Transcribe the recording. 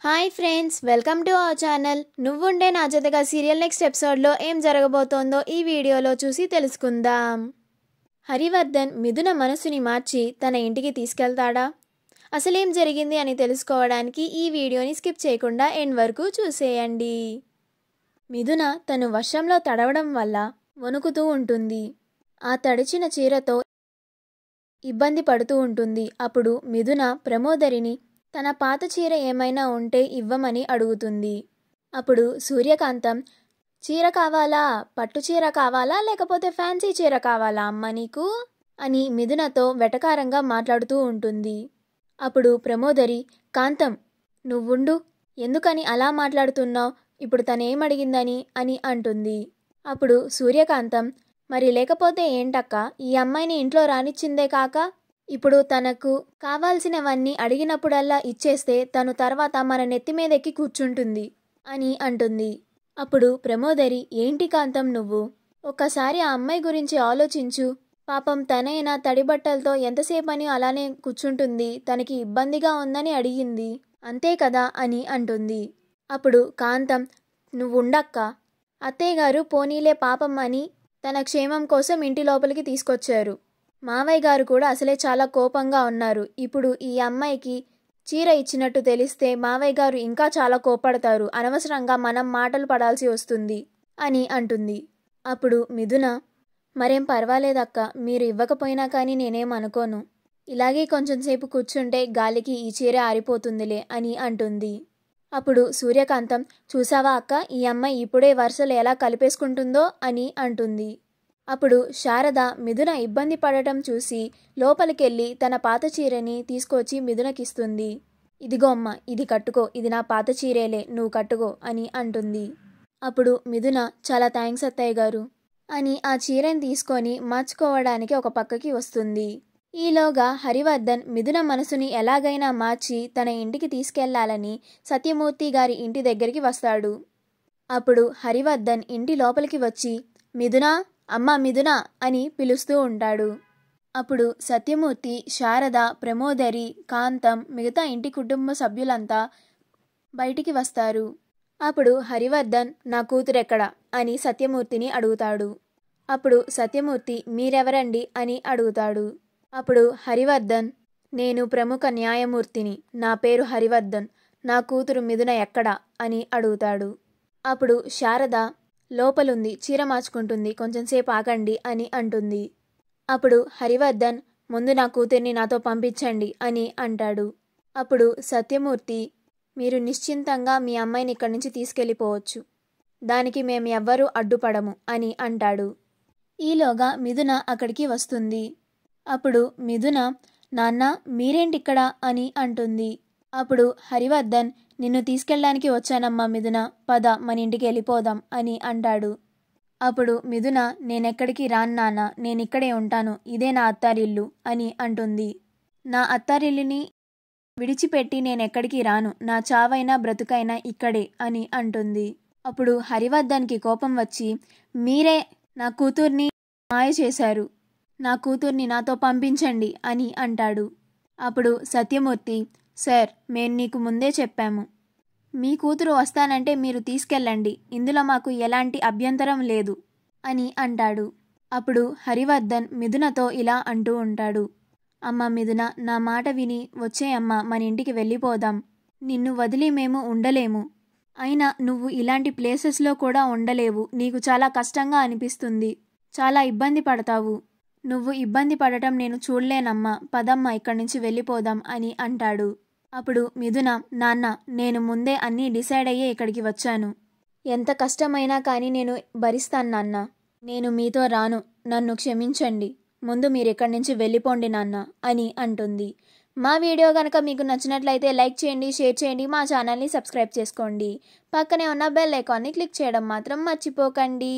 Hi friends, welcome to our channel. నువ్వుండే నా జతగా సీరియల్ నెక్స్ట్ ఎపిసోడ్లో ఏం జరగబోతోందో ఈ వీడియోలో చూసి తెలుసుకుందాం. హరివర్ధన్ మిథున మనసుని మార్చి తన ఇంటికి తీసుకెళ్తాడా? అసలేం జరిగింది అని తెలుసుకోవడానికి ఈ వీడియోని స్కిప్ చేయకుండా ఎండ్ వరకు చూసేయండి. మిథున తను వర్షంలో తడవడం వల్ల వణుకుతూ ఉంటుంది. ఆ తడిచిన చీరతో ఇబ్బంది పడుతూ ఉంటుంది. అప్పుడు మిథున ప్రమోదరిని తన పాత చీర ఏమైనా ఉంటే ఇవ్వమని అడుగుతుంది. అప్పుడు సూర్యకాంతం, చీర కావాలా, పట్టు చీర కావాలా, లేకపోతే ఫ్యాన్సీ చీర కావాలా అమ్మ నీకు అని మిథునతో వెటకారంగా మాట్లాడుతూ ఉంటుంది. అప్పుడు ప్రమోదరి, కాంతం నువ్వుండు, ఎందుకని అలా మాట్లాడుతున్నావు, ఇప్పుడు తనేమడిగిందని అని అంటుంది. అప్పుడు సూర్యకాంతం, మరి లేకపోతే ఏంటక్క, ఈ అమ్మాయిని ఇంట్లో రానిచ్చిందే కాక ఇప్పుడు తనకు కావాల్సినవన్నీ అడిగినప్పుడల్లా ఇచ్చేస్తే తను తర్వాత మన నెత్తిమీదెక్కి కూర్చుంటుంది అని అంటుంది. అప్పుడు ప్రమోదరి, ఏంటి కాంతం నువ్వు, ఒక్కసారి ఆ అమ్మాయి గురించి ఆలోచించు. పాపం తనైనా తడిబట్టలతో ఎంతసేపని అలానే కూర్చుంటుంది, తనకి ఇబ్బందిగా ఉందని అడిగింది అంతే కదా అని అంటుంది. అప్పుడు కాంతం, నువ్వుండక్క, అత్తయ్యగారు పోనీలే పాపం అని తన క్షేమం కోసం ఇంటి లోపలికి తీసుకొచ్చారు. మావయ్య గారు కూడా అసలే చాలా కోపంగా ఉన్నారు. ఇప్పుడు ఈ అమ్మాయికి చీర ఇచ్చినట్టు తెలిస్తే మావయ్య గారు ఇంకా చాలా కోపడతారు. అనవసరంగా మనం మాటలు పడాల్సి వస్తుంది అని అంటుంది. అప్పుడు మిథున, మరేం పర్వాలేదక్క, మీరు ఇవ్వకపోయినా కానీ నేనేం అనుకోను. ఇలాగే కొంచెం సేపు కూర్చుంటే గాలికి ఈ చీర ఆరిపోతుందిలే అని అంటుంది. అప్పుడు సూర్యకాంతం, చూసావా అక్క, ఈ అమ్మాయి ఇప్పుడే వరుసలు ఎలా కలిపేసుకుంటుందో అని అంటుంది. అప్పుడు శారద మిథున ఇబ్బంది పడటం చూసి లోపలికెళ్ళి తన పాత చీరని తీసుకొచ్చి మిథునకిస్తుంది. ఇదిగో అమ్మ, ఇది కట్టుకో, ఇది నా పాత చీరేలే, నువ్వు కట్టుకో అని అంటుంది. అప్పుడు మిథున, చాలా థ్యాంక్స్ అత్తయ్య గారు అని ఆ చీరని తీసుకొని మార్చుకోవడానికి ఒక పక్కకి వస్తుంది. ఈలోగా హరివర్ధన్ మిథున మనసుని ఎలాగైనా మార్చి తన ఇంటికి తీసుకెళ్లాలని సత్యమూర్తి గారి ఇంటి దగ్గరికి వస్తాడు. అప్పుడు హరివర్ధన్ ఇంటి లోపలికి వచ్చి, మిథునా, అమ్మ మిథున అని పిలుస్తూ ఉంటాడు. అప్పుడు సత్యమూర్తి, శారద, ప్రమోదరి, కాంతం, మిగతా ఇంటి కుటుంబ సభ్యులంతా బయటికి వస్తారు. అప్పుడు హరివర్ధన్, నా కూతురెక్కడా అని సత్యమూర్తిని అడుగుతాడు. అప్పుడు సత్యమూర్తి, మీరెవరండి అని అడుగుతాడు. అప్పుడు హరివర్ధన్, నేను ప్రముఖ న్యాయమూర్తిని, నా పేరు హరివర్ధన్, నా కూతురు మిథున ఎక్కడా అని అడుగుతాడు. అప్పుడు శారద, లోపలుంది, చీర మార్చుకుంటుంది, కొంచెంసేపు ఆగండి అని అంటుంది. అప్పుడు హరివర్ధన్, ముందు నా కూతుర్ని నాతో పంపించండి అని అంటాడు. అప్పుడు సత్యమూర్తి, మీరు నిశ్చింతంగా మీ అమ్మాయిని ఇక్కడి నుంచి తీసుకెళ్ళిపోవచ్చు, దానికి మేము ఎవ్వరూ అడ్డుపడము అని అంటాడు. ఈలోగా మిథున అక్కడికి వస్తుంది. అప్పుడు మిథున, నాన్న మీరేంటిక్కడ అని అంటుంది. అప్పుడు హరివర్ధన్, నిన్ను తీసుకెళ్ళడానికి వచ్చానమ్మా మిథున, పద మన ఇంటికి వెళ్ళిపోదాం అని అంటాడు. అప్పుడు మిథున, నేనెక్కడికి రాను నాన్న, నేనిక్కడే ఉంటాను, ఇదే నా అత్తారిల్లు అని అంటుంది. నా అత్తారిల్లుని విడిచిపెట్టి నేనెక్కడికి రాను, నా చావైనా బ్రతుకైనా ఇక్కడే అని అంటుంది. అప్పుడు హరివర్ధన్కి కోపం వచ్చి, మీరే నా కూతుర్ని మాయ చేశారు, నా కూతుర్ని నాతో పంపించండి అని అంటాడు. అప్పుడు సత్యమూర్తి, సార్ మేము నీకు ముందే చెప్పాము, మీ కూతురు వస్తానంటే మీరు తీసుకెళ్ళండి, ఇందులో మాకు ఎలాంటి అభ్యంతరం లేదు అని అంటాడు. అప్పుడు హరివర్ధన్ మిథునతో ఇలా అంటూ ఉంటాడు, అమ్మ మిథున, నా మాట విని వచ్చేయమ్మ, మన ఇంటికి వెళ్ళిపోదాం, నిన్ను వదిలి మేము ఉండలేము, అయినా నువ్వు ఇలాంటి ప్లేసెస్లో కూడా ఉండలేవు, నీకు చాలా కష్టంగా అనిపిస్తుంది, చాలా ఇబ్బంది పడతావు, నువ్వు ఇబ్బంది పడటం నేను చూడలేనమ్మా, పదమ్మ ఇక్కడి నుంచి వెళ్ళిపోదాం అని అంటాడు. అప్పుడు మిథున, నాన్న నేను ముందే అన్నీ డిసైడ్ అయ్యే ఇక్కడికి వచ్చాను, ఎంత కష్టమైనా కానీ నేను భరిస్తాను నాన్న, నేను మీతో రాను, నన్ను క్షమించండి, ముందు మీరు ఇక్కడి నుంచి వెళ్ళిపోండి నాన్న అని అంటుంది. మా వీడియో కనుక మీకు నచ్చినట్లయితే లైక్ చేయండి, షేర్ చేయండి, మా ఛానల్ని సబ్స్క్రైబ్ చేసుకోండి, పక్కనే ఉన్న బెల్ ఐకాన్ని క్లిక్ చేయడం మాత్రం మర్చిపోకండి.